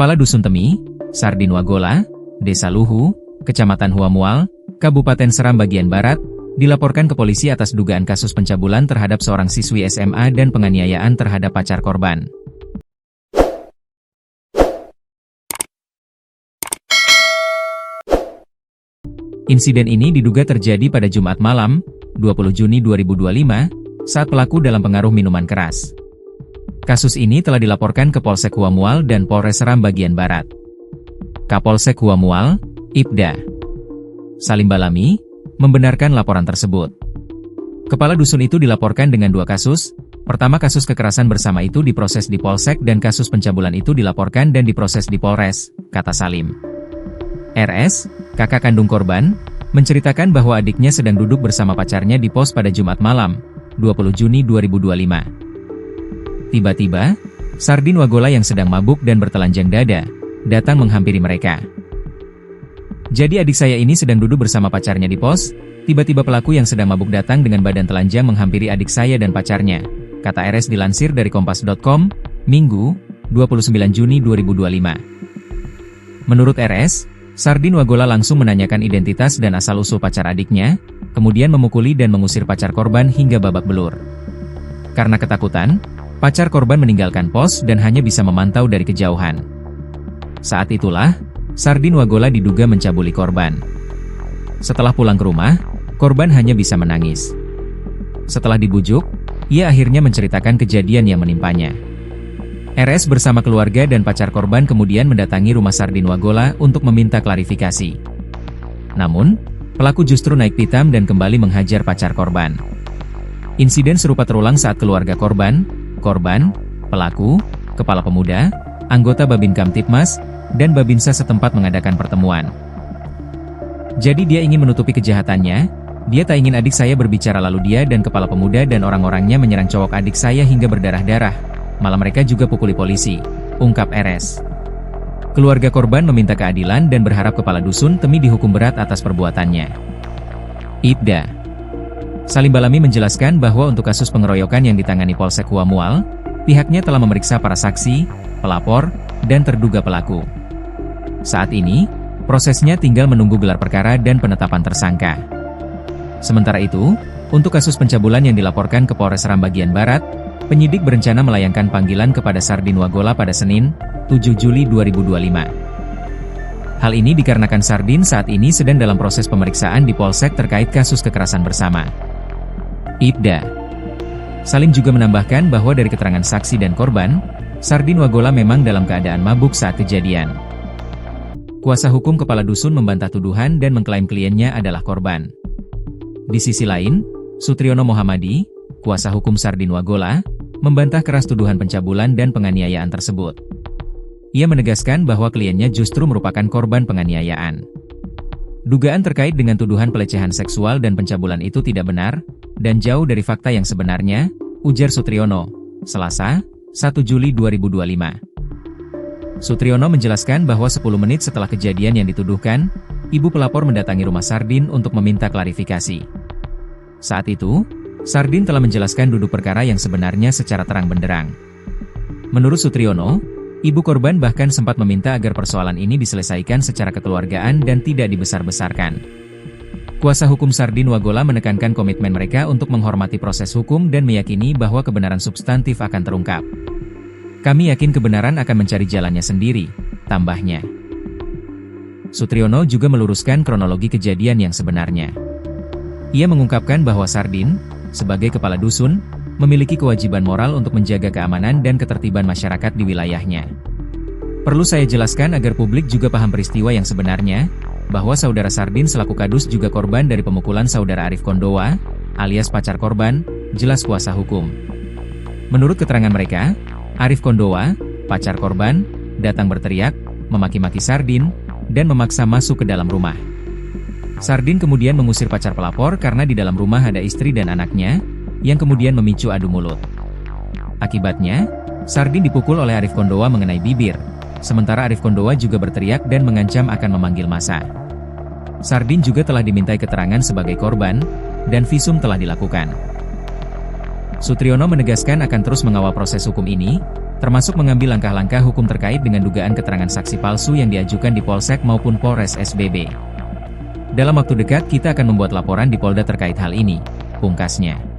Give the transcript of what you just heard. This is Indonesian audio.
Kepala Dusun Temi, Sardin Wagola, Desa Luhu, Kecamatan Huamual, Kabupaten Seram bagian Barat, dilaporkan ke polisi atas dugaan kasus pencabulan terhadap seorang siswi SMA dan penganiayaan terhadap pacar korban. Insiden ini diduga terjadi pada Jumat malam, 20 Juni 2025, saat pelaku dalam pengaruh minuman keras. Kasus ini telah dilaporkan ke Polsek Huamual dan Polres Seram bagian Barat. Kapolsek Huamual, Ibda Salim Balami, membenarkan laporan tersebut. Kepala dusun itu dilaporkan dengan 2 kasus. Pertama, kasus kekerasan bersama itu diproses di Polsek dan kasus pencabulan itu dilaporkan dan diproses di Polres, kata Salim. RS, kakak kandung korban, menceritakan bahwa adiknya sedang duduk bersama pacarnya di pos pada Jumat malam, 20 Juni 2025. Tiba-tiba, Sardin Wagola yang sedang mabuk dan bertelanjang dada, datang menghampiri mereka. Jadi adik saya ini sedang duduk bersama pacarnya di pos, tiba-tiba pelaku yang sedang mabuk datang dengan badan telanjang menghampiri adik saya dan pacarnya, kata RS dilansir dari Kompas.com, Minggu, 29 Juni 2025. Menurut RS, Sardin Wagola langsung menanyakan identitas dan asal-usul pacar adiknya, kemudian memukuli dan mengusir pacar korban hingga babak belur. Karena ketakutan, pacar korban meninggalkan pos dan hanya bisa memantau dari kejauhan. Saat itulah, Sardin Wagola diduga mencabuli korban. Setelah pulang ke rumah, korban hanya bisa menangis. Setelah dibujuk, ia akhirnya menceritakan kejadian yang menimpanya. RS bersama keluarga dan pacar korban kemudian mendatangi rumah Sardin Wagola untuk meminta klarifikasi. Namun, pelaku justru naik pitam dan kembali menghajar pacar korban. Insiden serupa terulang saat keluarga korban, pelaku, kepala pemuda, anggota Babin Kamtipmas, dan Babinsa setempat mengadakan pertemuan. Jadi dia ingin menutupi kejahatannya, dia tak ingin adik saya berbicara lalu dia dan kepala pemuda dan orang-orangnya menyerang cowok adik saya hingga berdarah-darah, malah mereka juga pukuli polisi, ungkap RS. Keluarga korban meminta keadilan dan berharap kepala dusun Temi dihukum berat atas perbuatannya. Ibda Salim Balami menjelaskan bahwa untuk kasus pengeroyokan yang ditangani Polsek Huamual, pihaknya telah memeriksa para saksi, pelapor, dan terduga pelaku. Saat ini, prosesnya tinggal menunggu gelar perkara dan penetapan tersangka. Sementara itu, untuk kasus pencabulan yang dilaporkan ke Polres Seram bagian Barat, penyidik berencana melayangkan panggilan kepada Sardin Wagola pada Senin, 7 Juli 2025. Hal ini dikarenakan Sardin saat ini sedang dalam proses pemeriksaan di Polsek terkait kasus kekerasan bersama. Ibda Salim juga menambahkan bahwa dari keterangan saksi dan korban, Sardin Wagola memang dalam keadaan mabuk saat kejadian. Kuasa hukum kepala dusun membantah tuduhan dan mengklaim kliennya adalah korban. Di sisi lain, Sutriyono Mohamadi, kuasa hukum Sardin Wagola, membantah keras tuduhan pencabulan dan penganiayaan tersebut. Ia menegaskan bahwa kliennya justru merupakan korban penganiayaan. Dugaan terkait dengan tuduhan pelecehan seksual dan pencabulan itu tidak benar, dan jauh dari fakta yang sebenarnya, ujar Sutriyono, Selasa, 1 Juli 2025. Sutriyono menjelaskan bahwa 10 menit setelah kejadian yang dituduhkan, ibu pelapor mendatangi rumah Sardin untuk meminta klarifikasi. Saat itu, Sardin telah menjelaskan duduk perkara yang sebenarnya secara terang benderang. Menurut Sutriyono, ibu korban bahkan sempat meminta agar persoalan ini diselesaikan secara kekeluargaan dan tidak dibesar-besarkan. Kuasa hukum Sardin Wagola menekankan komitmen mereka untuk menghormati proses hukum dan meyakini bahwa kebenaran substantif akan terungkap. Kami yakin kebenaran akan mencari jalannya sendiri, tambahnya. Sutriyono juga meluruskan kronologi kejadian yang sebenarnya. Ia mengungkapkan bahwa Sardin, sebagai kepala dusun, memiliki kewajiban moral untuk menjaga keamanan dan ketertiban masyarakat di wilayahnya. Perlu saya jelaskan agar publik juga paham peristiwa yang sebenarnya, bahwa saudara Sardin selaku kadus juga korban dari pemukulan saudara Arif Kondowa, alias pacar korban, jelas kuasa hukum. Menurut keterangan mereka, Arif Kondowa, pacar korban, datang berteriak, memaki-maki Sardin, dan memaksa masuk ke dalam rumah. Sardin kemudian mengusir pacar pelapor karena di dalam rumah ada istri dan anaknya, yang kemudian memicu adu mulut. Akibatnya, Sardin dipukul oleh Arif Kondowa mengenai bibir, sementara Arif Kondowa juga berteriak dan mengancam akan memanggil massa. Sardin juga telah dimintai keterangan sebagai korban, dan visum telah dilakukan. Sutriyono menegaskan akan terus mengawal proses hukum ini, termasuk mengambil langkah-langkah hukum terkait dengan dugaan keterangan saksi palsu yang diajukan di Polsek maupun Polres SBB. Dalam waktu dekat kita akan membuat laporan di Polda terkait hal ini, pungkasnya.